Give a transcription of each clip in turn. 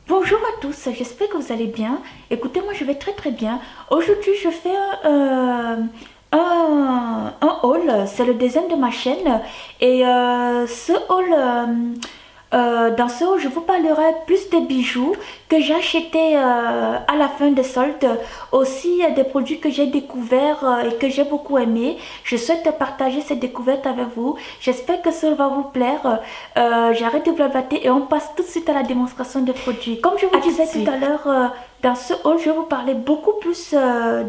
Bonjour à tous, j'espère que vous allez bien. Écoutez, moi je vais très très bien. Aujourd'hui je fais un haul, c'est le deuxième de ma chaîne. Et ce haul, dans ce haul, je vous parlerai plus des bijoux que j'ai achetés à la fin des soldes. Aussi des produits que j'ai découverts et que j'ai beaucoup aimé. Je souhaite partager cette découverte avec vous. J'espère que ça va vous plaire. J'arrête de blablater et on passe tout de suite à la démonstration des produits. Comme je vous disais tout à l'heure, dans ce haul, je vais vous parler beaucoup plus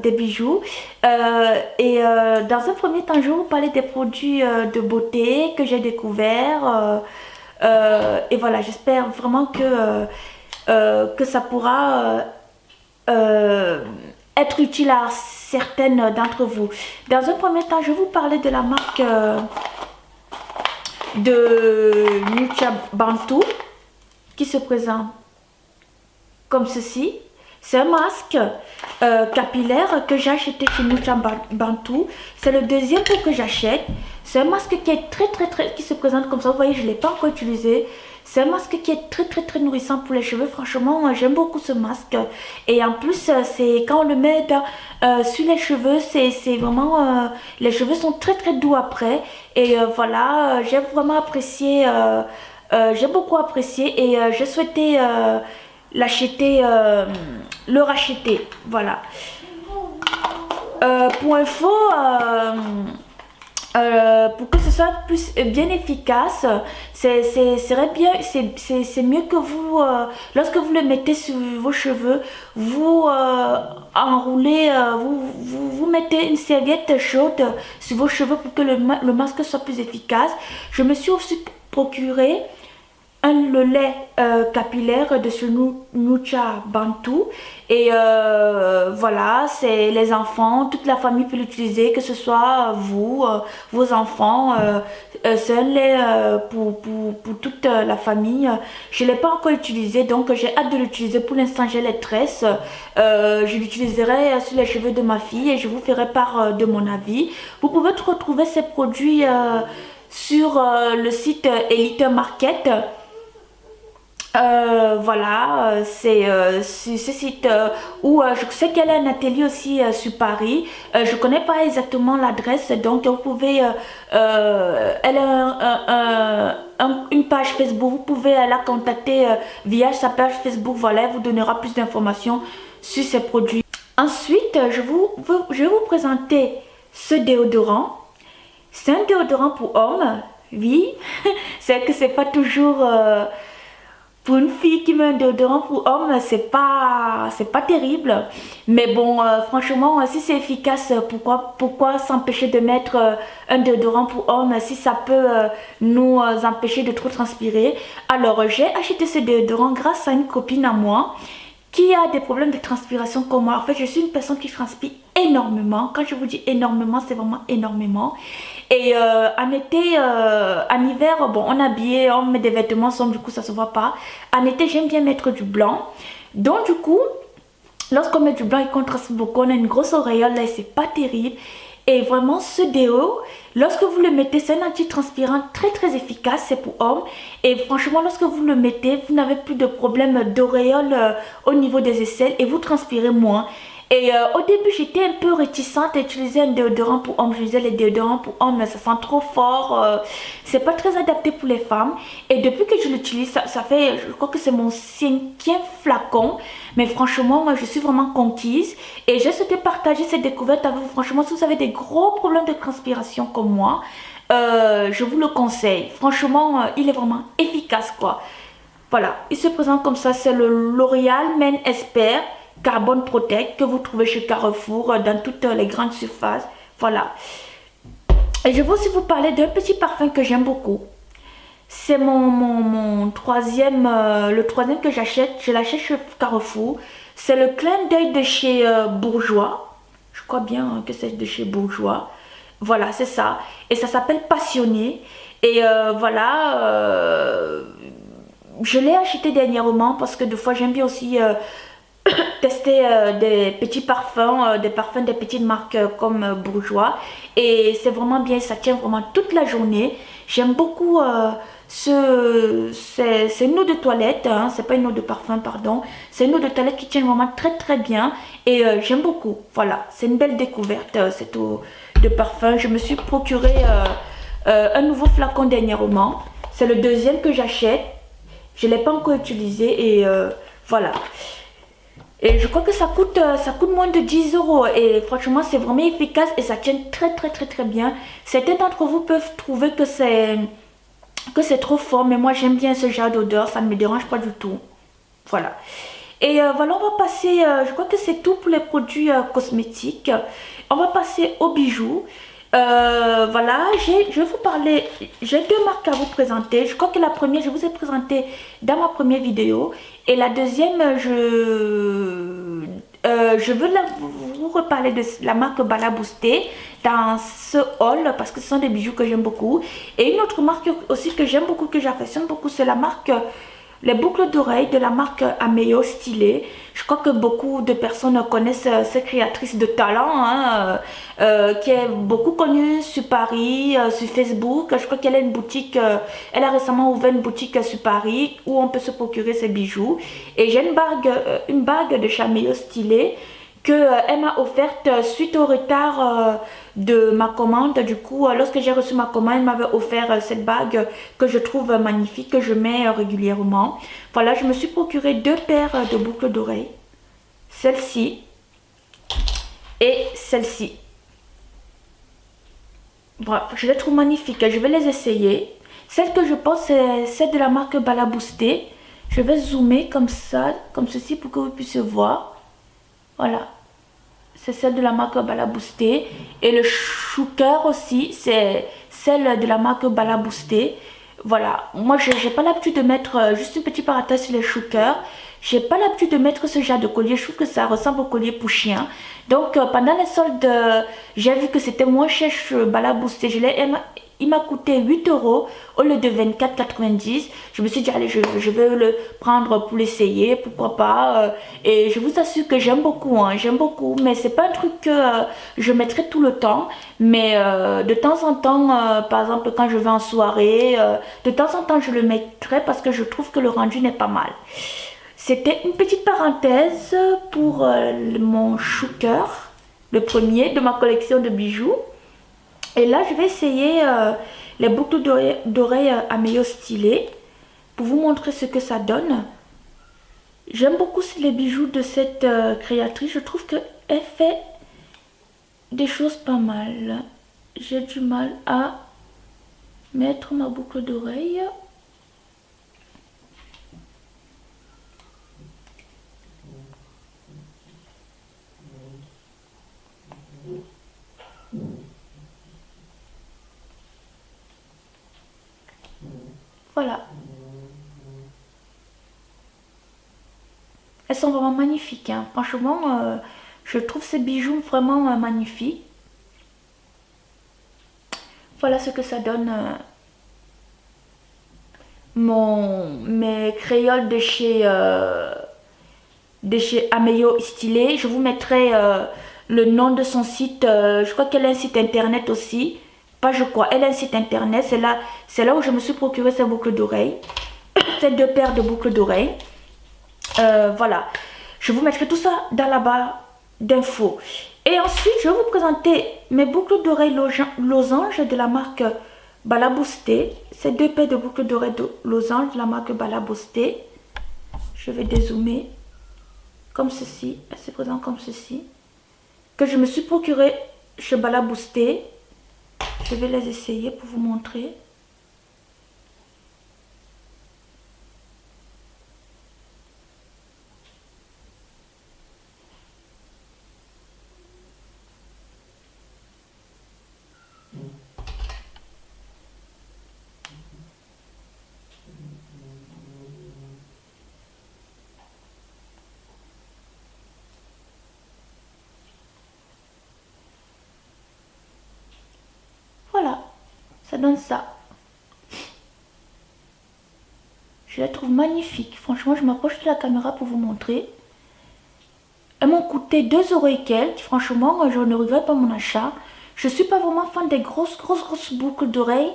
des bijoux. Dans un premier temps, je vais vous parler des produits de beauté que j'ai découverts. Et voilà, j'espère vraiment que ça pourra être utile à certaines d'entre vous. Dans un premier temps, je vais vous parler de la marque de Nucha Bantu qui se présente comme ceci. C'est un masque capillaire que j'ai acheté chez Nucha Bantu. C'est le deuxième pot que j'achète. C'est un masque qui est qui se présente comme ça. Vous voyez, je ne l'ai pas encore utilisé. C'est un masque qui est très nourrissant pour les cheveux. Franchement, j'aime beaucoup ce masque. Et en plus, c'est quand on le met sur les cheveux, c'est vraiment... les cheveux sont très doux après. Et voilà, j'ai vraiment apprécié... j'ai beaucoup apprécié et j'ai souhaité l'acheter, le racheter. Voilà. Pour info, pour que ce soit plus bien efficace, c'est mieux que vous, lorsque vous le mettez sur vos cheveux, vous enroulez, vous mettez une serviette chaude sur vos cheveux pour que le masque soit plus efficace. Je me suis aussi procuré le lait capillaire de ce Nucha Bantu et voilà, c'est les enfants, toute la famille peut l'utiliser, que ce soit vous, vos enfants, c'est un lait pour toute la famille. Je ne l'ai pas encore utilisé, donc j'ai hâte de l'utiliser. Pour l'instant j'ai les tresses, je l'utiliserai sur les cheveux de ma fille et je vous ferai part de mon avis. Vous pouvez retrouver ces produits sur le site Elite Market. Voilà, c'est ce site où je sais qu'elle a un atelier aussi sur Paris. Je connais pas exactement l'adresse, donc vous pouvez, elle a une page Facebook, vous pouvez la contacter via sa page Facebook. Voilà, elle vous donnera plus d'informations sur ces produits. Ensuite, je vais vous présenter ce déodorant. C'est un déodorant pour hommes, oui. C'est que c'est pas toujours... pour une fille qui met un déodorant pour homme, c'est pas terrible. Mais bon, franchement, si c'est efficace, pourquoi s'empêcher de mettre un déodorant pour homme si ça peut nous empêcher de trop transpirer. Alors, j'ai acheté ce déodorant grâce à une copine à moi qui a des problèmes de transpiration comme moi. En fait, je suis une personne qui transpire énormément. Quand je vous dis énormément, c'est vraiment énormément. Et en été, en hiver, bon, on est habillé, on met des vêtements sombres, du coup, ça se voit pas. En été, j'aime bien mettre du blanc. Donc, du coup, lorsqu'on met du blanc et qu'on transpire beaucoup, on a une grosse auréole là et c'est pas terrible. Et vraiment, ce déo, lorsque vous le mettez, c'est un anti-transpirant très efficace, c'est pour hommes. Et franchement, lorsque vous le mettez, vous n'avez plus de problème d'auréole au niveau des aisselles et vous transpirez moins. Et au début, j'étais un peu réticente à utiliser un déodorant pour hommes. Je disais les déodorants pour hommes, ça sent trop fort. C'est pas très adapté pour les femmes. Et depuis que je l'utilise, ça fait, je crois que c'est mon 5e flacon. Mais franchement, moi, je suis vraiment conquise. Et j'ai souhaité partager cette découverte avec vous. Franchement, si vous avez des gros problèmes de transpiration comme moi, je vous le conseille. Franchement, il est vraiment efficace, quoi. Voilà, il se présente comme ça. C'est le L'Oréal Men Expert Carbon Protect que vous trouvez chez Carrefour dans toutes les grandes surfaces. Voilà. Et je vais aussi vous parler d'un petit parfum que j'aime beaucoup. C'est mon troisième, le troisième que j'achète. Je l'achète chez Carrefour. C'est le clin d'œil de chez Bourjois. Je crois bien que c'est de chez Bourjois. Voilà, c'est ça. Et ça s'appelle Passionné. Et voilà, je l'ai acheté dernièrement parce que des fois j'aime bien aussi tester des petits parfums, des parfums des petites marques comme Bourjois. Et c'est vraiment bien, ça tient vraiment toute la journée. J'aime beaucoup c'est une eau de toilette, hein, c'est pas une eau de parfum, pardon. C'est une eau de toilette qui tient vraiment très très bien et j'aime beaucoup. Voilà, c'est une belle découverte cette eau de parfum. Je me suis procuré un nouveau flacon dernièrement. C'est le deuxième que j'achète. Je ne l'ai pas encore utilisé et voilà. Et je crois que ça coûte moins de 10 euros et franchement c'est vraiment efficace et ça tient très très très très bien. Certains d'entre vous peuvent trouver que c'est trop fort, mais moi j'aime bien ce genre d'odeur, ça ne me dérange pas du tout. Voilà. Et voilà, on va passer, je crois que c'est tout pour les produits cosmétiques. On va passer aux bijoux. Voilà, je vais vous parler, j'ai deux marques à vous présenter. Je crois que la première, je vous ai présenté dans ma première vidéo. Et la deuxième, je veux vous reparler de la marque Bala Boosté dans ce haul parce que ce sont des bijoux que j'aime beaucoup. Et une autre marque aussi que j'aime beaucoup, que j'affectionne beaucoup, c'est la marque les boucles d'oreilles de la marque Ameyo Stylé. Je crois que beaucoup de personnes connaissent cette créatrice de talent, hein, qui est beaucoup connue sur Paris, sur Facebook. Je crois qu'elle a une boutique, elle a récemment ouvert une boutique sur Paris où on peut se procurer ses bijoux. Et j'ai une bague de chez Ameyo Stylé qu'elle m'a offerte suite au retard de ma commande. Du coup, lorsque j'ai reçu ma commande, elle m'avait offert cette bague que je trouve magnifique, que je mets régulièrement. Voilà, je me suis procuré deux paires de boucles d'oreilles. Celle-ci et celle-ci. Voilà, je les trouve magnifiques. Je vais les essayer. Celle que je pense, c'est celle de la marque Bala Boosté. Je vais zoomer comme ça, comme ceci, pour que vous puissiez voir. Voilà, c'est celle de la marque Bala Boosté. Et le choucœur aussi, c'est celle de la marque Bala Boosté. Voilà, moi j'ai pas l'habitude de mettre, juste une petite parenthèse sur les choucœurs. J'ai pas l'habitude de mettre ce genre de collier, je trouve que ça ressemble au collier pour chien. Donc pendant les soldes, j'ai vu que c'était moins cher chez Bala Boosté. Il m'a coûté 8 euros au lieu de 24,90. Je me suis dit, allez, je vais le prendre pour l'essayer, pourquoi pas. Et je vous assure que j'aime beaucoup, hein, j'aime beaucoup. Mais c'est pas un truc que je mettrai tout le temps. Mais de temps en temps, par exemple, quand je vais en soirée, de temps en temps, je le mettrai parce que je trouve que le rendu n'est pas mal. C'était une petite parenthèse pour mon choucœur, le premier de ma collection de bijoux. Et là, je vais essayer les boucles d'oreilles Ameyo Stylé pour vous montrer ce que ça donne. J'aime beaucoup les bijoux de cette créatrice. Je trouve qu'elle fait des choses pas mal. J'ai du mal à mettre ma boucle d'oreille. Voilà. Elles sont vraiment magnifiques, hein. Franchement, je trouve ces bijoux vraiment magnifiques. Voilà ce que ça donne. Mes créoles de chez Ameyo Stylé. Je vous mettrai le nom de son site. Je crois qu'elle a un site internet aussi. Pas je crois, elle a un site internet. C'est là où je me suis procuré ces boucles d'oreilles. Ces deux paires de boucles d'oreilles. Voilà. Je vous mettrai tout ça dans la barre d'infos. Et ensuite, je vais vous présenter mes boucles d'oreilles losanges de la marque Bala Boosté. Ces deux paires de boucles d'oreilles losanges de la marque Bala Boosté. Je vais dézoomer comme ceci. Elle se présente comme ceci. Que je me suis procuré chez Bala Boosté. Je vais les essayer pour vous montrer. Voilà, ça donne ça. Je la trouve magnifique. Franchement, je m'approche de la caméra pour vous montrer. Elles m'ont coûté 2 € et quelques. Franchement, je ne regrette pas mon achat. Je suis pas vraiment fan des grosses boucles d'oreilles.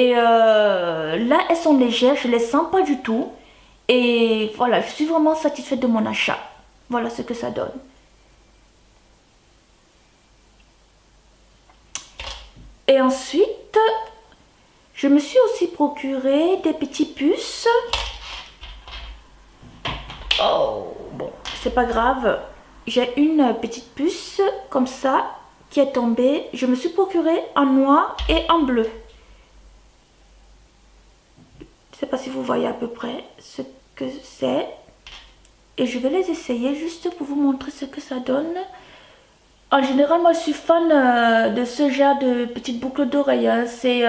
Et là, elles sont légères, je les sens pas du tout. Et voilà, je suis vraiment satisfaite de mon achat. Voilà ce que ça donne. Et ensuite, je me suis aussi procuré des petits puces. Oh, bon, c'est pas grave. J'ai une petite puce comme ça qui est tombée. Je me suis procuré en noir et en bleu. Je ne sais pas si vous voyez à peu près ce que c'est. Et je vais les essayer juste pour vous montrer ce que ça donne. En général, moi je suis fan de ce genre de petites boucles d'oreilles. Hein. C'est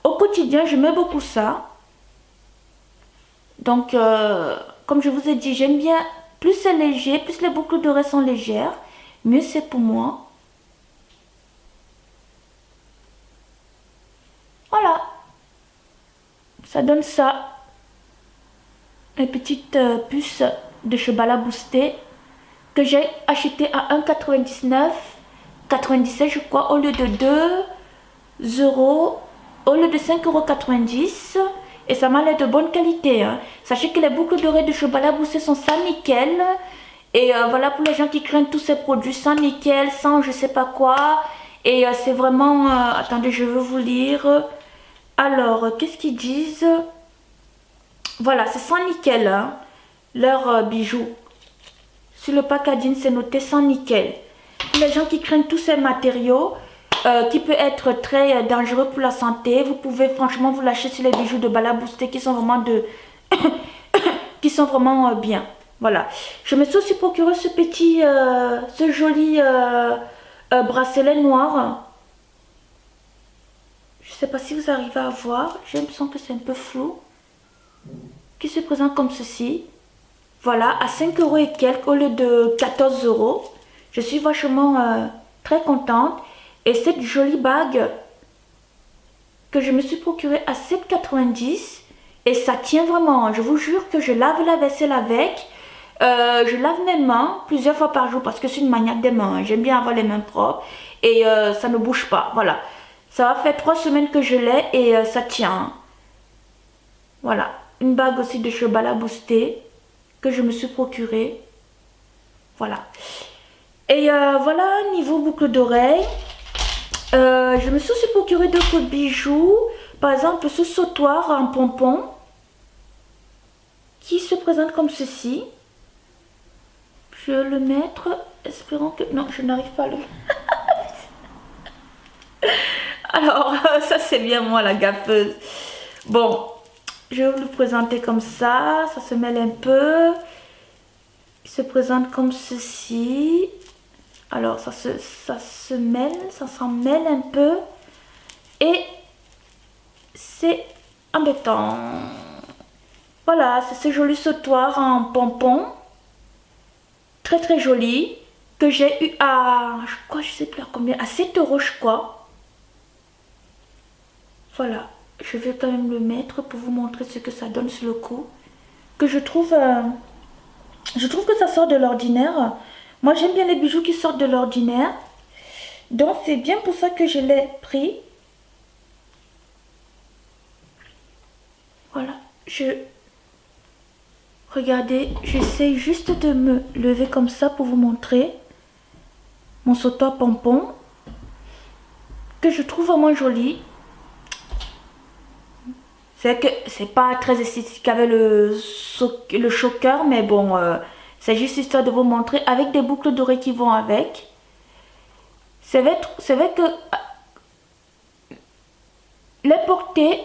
au quotidien, je mets beaucoup ça. Donc, comme je vous ai dit, j'aime bien, plus c'est léger, plus les boucles d'oreilles sont légères, mieux c'est pour moi. Voilà, ça donne ça. Les petites puces de Chebala Boosté que j'ai acheté à 1,99 je crois, au lieu de 2 euros, au lieu de 5,90 €. Et ça m'a l'air de bonne qualité. Hein. Sachez que les boucles d'oreilles de Chebala Boosté sont sans nickel. Et voilà pour les gens qui craignent tous ces produits sans nickel, sans je sais pas quoi. Et c'est vraiment... attendez, je veux vous lire. Alors, qu'est-ce qu'ils disent? Voilà, c'est sans nickel, hein, leurs bijoux. Sur le packaging, c'est noté sans nickel. Pour les gens qui craignent tous ces matériaux, qui peut être très dangereux pour la santé, vous pouvez franchement vous lâcher sur les bijoux de Bala Boosté qui sont vraiment qui sont vraiment bien. Voilà. Je me suis aussi procuré ce petit, ce joli bracelet noir. Je ne sais pas si vous arrivez à voir. J'ai l'impression que c'est un peu flou. Qui se présente comme ceci. Voilà, à 5 € et quelques au lieu de 14 €. Je suis vachement très contente. Et cette jolie bague que je me suis procurée à 7,90 €. Et ça tient vraiment. Je vous jure que je lave la vaisselle avec. Je lave mes mains plusieurs fois par jour parce que c'est une maniaque des mains. J'aime bien avoir les mains propres. Et ça ne bouge pas. Voilà. Ça va faire 3 semaines que je l'ai et ça tient. Voilà. Une bague aussi de Chebala Boosté que je me suis procurée. Voilà. Et voilà, niveau boucle d'oreille. Je me suis aussi procuré d'autres bijoux. Par exemple, ce sautoir en pompon. Qui se présente comme ceci. Je vais le mettre. Espérons que... Non, je n'arrive pas à le... Alors, ça c'est bien moi la gaffeuse. Bon, je vais vous le présenter comme ça. Ça se mêle un peu. Il se présente comme ceci. Alors, ça se mêle, ça s'en mêle un peu. Et c'est embêtant. Voilà, c'est ce joli sautoir en pompon. Très très joli. Que j'ai eu à, je crois, je sais plus à combien, à 7 € je crois. Voilà, je vais quand même le mettre pour vous montrer ce que ça donne sur le cou. Que je trouve que ça sort de l'ordinaire. Moi j'aime bien les bijoux qui sortent de l'ordinaire. Donc c'est bien pour ça que je l'ai pris. Voilà, regardez, j'essaie juste de me lever comme ça pour vous montrer mon sautoir pompon. Que je trouve vraiment joli. C'est que c'est pas très esthétique avec le choker, mais bon, c'est juste histoire de vous montrer avec des boucles d'oreilles qui vont avec. C'est vrai que les porter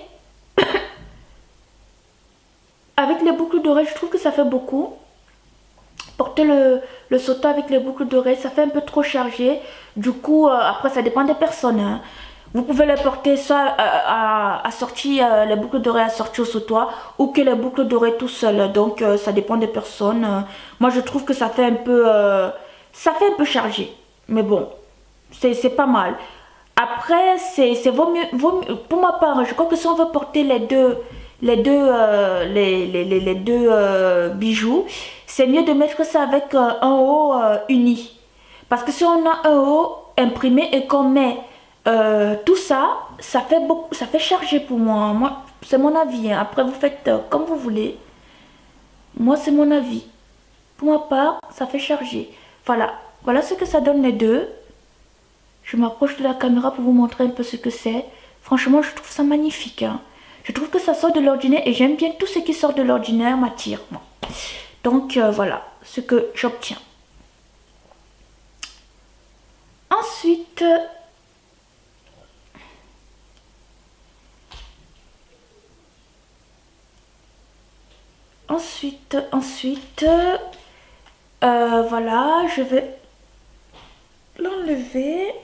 avec les boucles d'oreilles, je trouve que ça fait beaucoup. Porter le sautoir avec les boucles d'oreilles, ça fait un peu trop chargé. Du coup, après, ça dépend des personnes. Hein. Vous pouvez les porter soit assorties, les boucles d'oreilles assorties au sautoir, ou que les boucles d'oreilles tout seul. Donc, ça dépend des personnes. Moi, je trouve que ça fait un peu chargé. Mais bon, c'est pas mal. Après, vaut mieux, pour ma part, je crois que si on veut porter les deux bijoux, c'est mieux de mettre ça avec un haut uni. Parce que si on a un haut imprimé et qu'on met tout ça, ça fait beaucoup, ça fait charger pour moi. Moi, c'est mon avis, hein. Après, vous faites comme vous voulez. Moi, c'est mon avis. Pour ma part, ça fait charger. Voilà, voilà ce que ça donne les deux. Je m'approche de la caméra pour vous montrer un peu ce que c'est. Franchement, je trouve ça magnifique, hein. Je trouve que ça sort de l'ordinaire et j'aime bien tout ce qui sort de l'ordinaire m'attire, moi. Donc, voilà ce que j'obtiens. Ensuite, voilà, je vais l'enlever.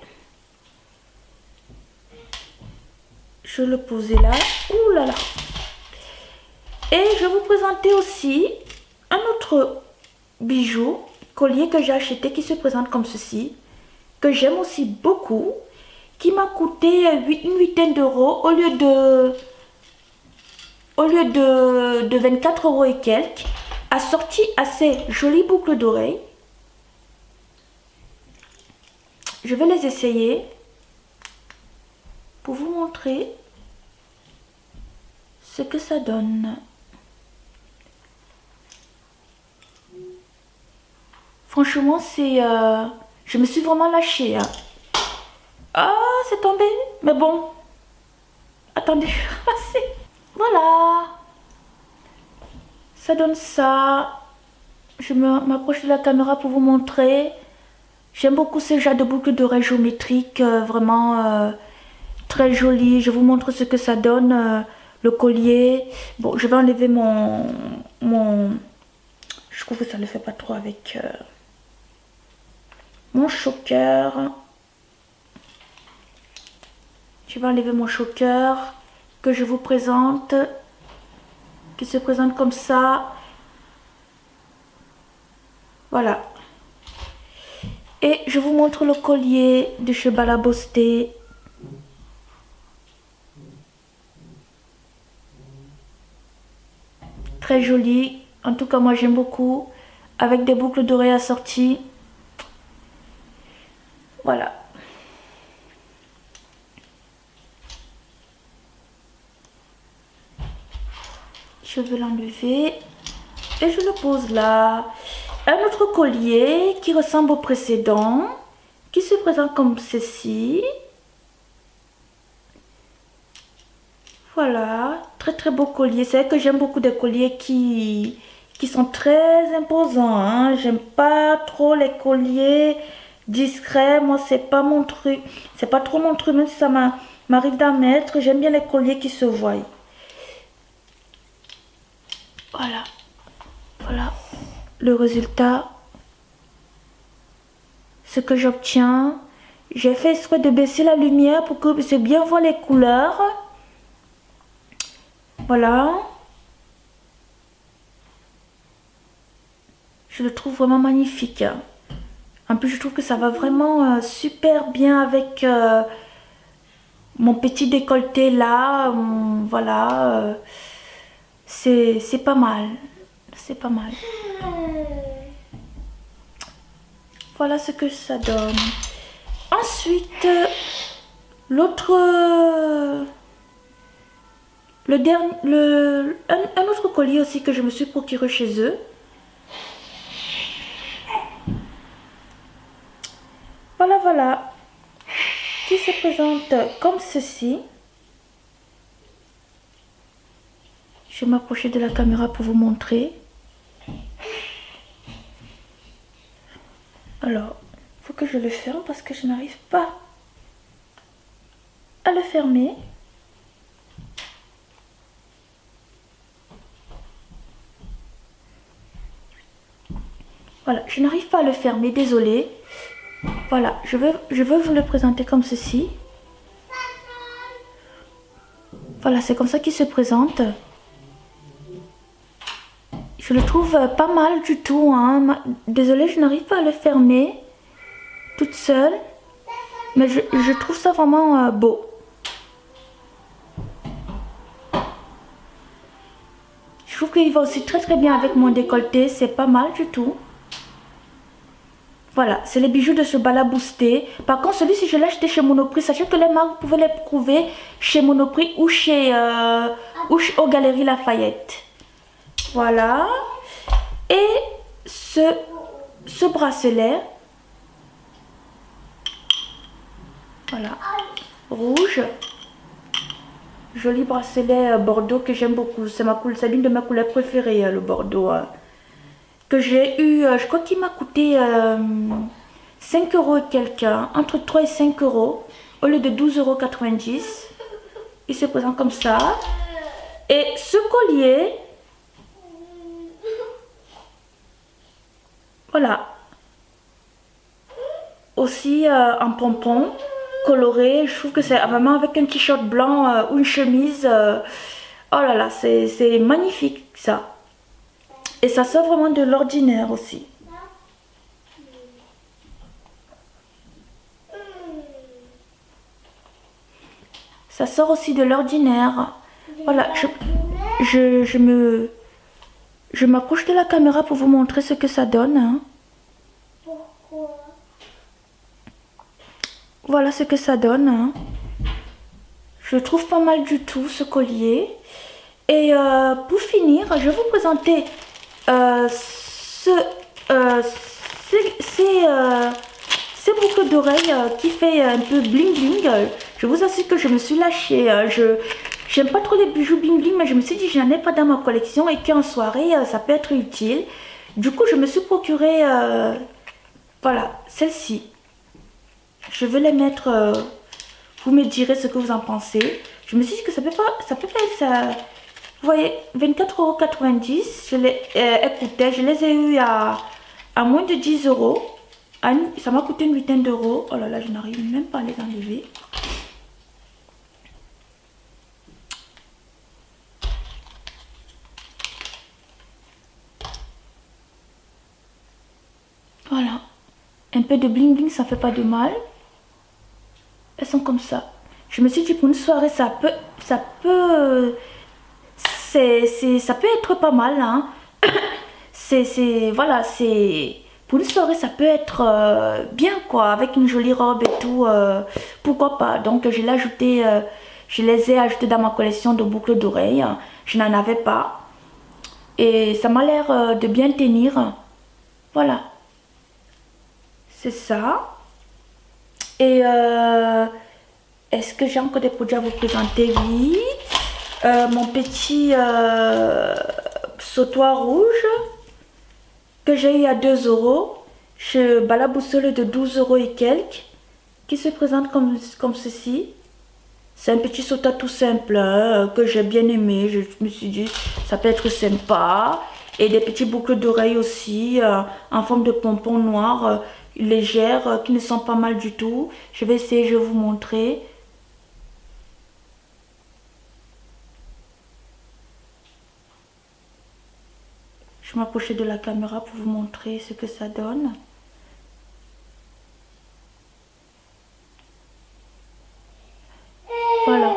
Je le posais là. Ouh là là. Et je vais vous présenter aussi un autre bijou, collier que j'ai acheté qui se présente comme ceci, que j'aime aussi beaucoup, qui m'a coûté une huitaine d'euros au lieu de 24 euros et quelques, assorti à ces jolies boucles d'oreilles. Je vais les essayer pour vous montrer ce que ça donne. Franchement, c'est... je me suis vraiment lâchée, hein. Ah, c'est tombé. Mais bon. Attendez, je vais ramasser. Voilà. Ça donne ça. Je m'approche de la caméra pour vous montrer. J'aime beaucoup ce genre de boucle d'oreilles géométriques. Vraiment très joli. Je vous montre ce que ça donne. Le collier. Bon, je vais enlever mon... Je trouve que ça ne le fait pas trop avec... mon choker. Je vais enlever mon choker que je vous présente, qui se présente comme ça. Voilà. Et je vous montre le collier de chez Balabosté. Très joli. En tout cas, moi j'aime beaucoup. Avec des boucles d'oreilles assorties. Voilà. Je vais l'enlever et je le pose là. Un autre collier qui ressemble au précédent, qui se présente comme ceci. Voilà, très très beau collier. C'est vrai que j'aime beaucoup des colliers qui sont très imposants, hein. J'aime pas trop les colliers discret, moi c'est pas mon truc, c'est pas trop mon truc, même si ça m'arrive d'en mettre. J'aime bien les colliers qui se voient. Voilà, voilà le résultat, ce que j'obtiens. J'ai fait exprès de baisser la lumière pour que vous puissiez bien voir les couleurs. Voilà, je le trouve vraiment magnifique. En plus, je trouve que ça va vraiment super bien avec mon petit décolleté là. Voilà, c'est pas mal. C'est pas mal. Voilà ce que ça donne. Ensuite, l'autre... un autre collier aussi que je me suis procuré chez eux. Voilà, voilà, qui se présente comme ceci. Je vais m'approcher de la caméra pour vous montrer. Alors, il faut que je le ferme parce que je n'arrive pas à le fermer. Voilà, je n'arrive pas à le fermer, désolée. Voilà, je veux vous le présenter comme ceci. Voilà, c'est comme ça qu'il se présente. Je le trouve pas mal du tout, hein. Désolée, je n'arrive pas à le fermer toute seule. Mais je trouve ça vraiment beau. Je trouve qu'il va aussi très très bien avec mon décolleté. C'est pas mal du tout. Voilà, c'est les bijoux de ce Balabousté. Par contre, celui-ci, je l'ai acheté chez Monoprix. Sachez que les marques, vous pouvez les trouver chez Monoprix ou aux Galeries Lafayette. Voilà. Et ce bracelet. Voilà. Rouge. Joli bracelet bordeaux que j'aime beaucoup. C'est l'une de mes couleurs préférées, le bordeaux. Que j'ai eu, je crois qu'il m'a coûté 5 € et quelques, entre 3 et 5 € au lieu de 12,90 €. Il se présente comme ça. Et ce collier, voilà, aussi en pompon coloré. Je trouve que c'est vraiment avec un t-shirt blanc ou une chemise. Oh là là, c'est magnifique ça. Et ça sort vraiment de l'ordinaire aussi. Ça sort aussi de l'ordinaire. Voilà, je m'approche de la caméra pour vous montrer ce que ça donne. Hein. Voilà ce que ça donne. Hein. Je trouve pas mal du tout ce collier. Et pour finir, je vais vous présenter ces boucles d'oreilles qui fait un peu bling bling. Je vous assure que je me suis lâchée. J'aime pas trop les bijoux bling bling, mais je me suis dit je n'en ai pas dans ma collection et qu'en soirée ça peut être utile. Du coup je me suis procuré voilà, celle-ci. Je vais les mettre, vous me direz ce que vous en pensez. Je me suis dit que ça peut pas être ça. Vous voyez, 24,90 €, je les écoutez, je les ai eu à moins de 10 €. Ça m'a coûté une vingtaine d'euros. Oh là là, je n'arrive même pas à les enlever. Voilà. Un peu de bling bling, ça fait pas de mal. Elles sont comme ça. Je me suis dit pour une soirée, ça peut être pas mal. Hein. Voilà, pour une soirée, ça peut être bien quoi, avec une jolie robe et tout. Pourquoi pas. Donc je les ai ajoutées dans ma collection de boucles d'oreilles. Je n'en avais pas. Et ça m'a l'air de bien tenir. Voilà. C'est ça. Et est-ce que j'ai encore des produits à vous présenter? Oui. Mon petit sautoir rouge que j'ai eu à 2 €. Chez Balaboussole de 12 € et quelques. Qui se présente comme ceci. C'est un petit sautoir tout simple hein, que j'ai bien aimé. Je me suis dit ça peut être sympa. Et des petits boucles d'oreilles aussi en forme de pompons noirs légères qui ne sont pas mal du tout. Je vais essayer, je vais vous montrer. Je m'approcher de la caméra pour vous montrer ce que ça donne. Voilà.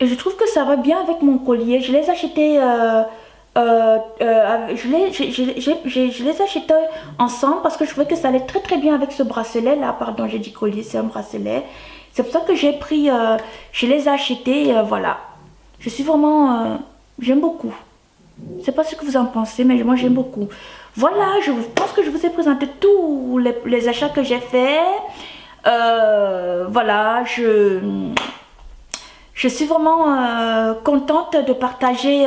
Et je trouve que ça va bien avec mon collier. Je les ai achetés je les achetais ensemble parce que je trouvais que ça allait très très bien avec ce bracelet là. Pardon, j'ai dit collier, c'est un bracelet. C'est pour ça que j'ai pris, je les ai achetés, voilà. Je suis vraiment, j'aime beaucoup. Je sais pas ce que vous en pensez, mais moi j'aime beaucoup. Voilà, je pense que je vous ai présenté tous les achats que j'ai fait. Voilà, je suis vraiment contente de partager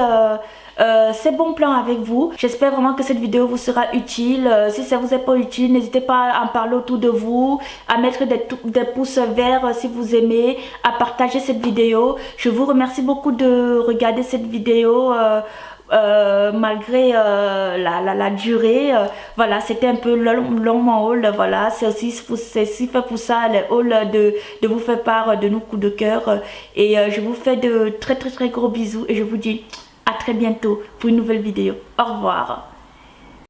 ces bons plans avec vous. J'espère vraiment que cette vidéo vous sera utile. Si ça vous est pas utile, n'hésitez pas à en parler autour de vous, à mettre des pouces verts si vous aimez, à partager cette vidéo. Je vous remercie beaucoup de regarder cette vidéo. Malgré la durée, voilà, c'était un peu long mon haul, voilà, c'est aussi fait pour ça, le haul de vous faire part de nos coups de cœur, et je vous fais de très gros bisous, et je vous dis à très bientôt pour une nouvelle vidéo. Au revoir.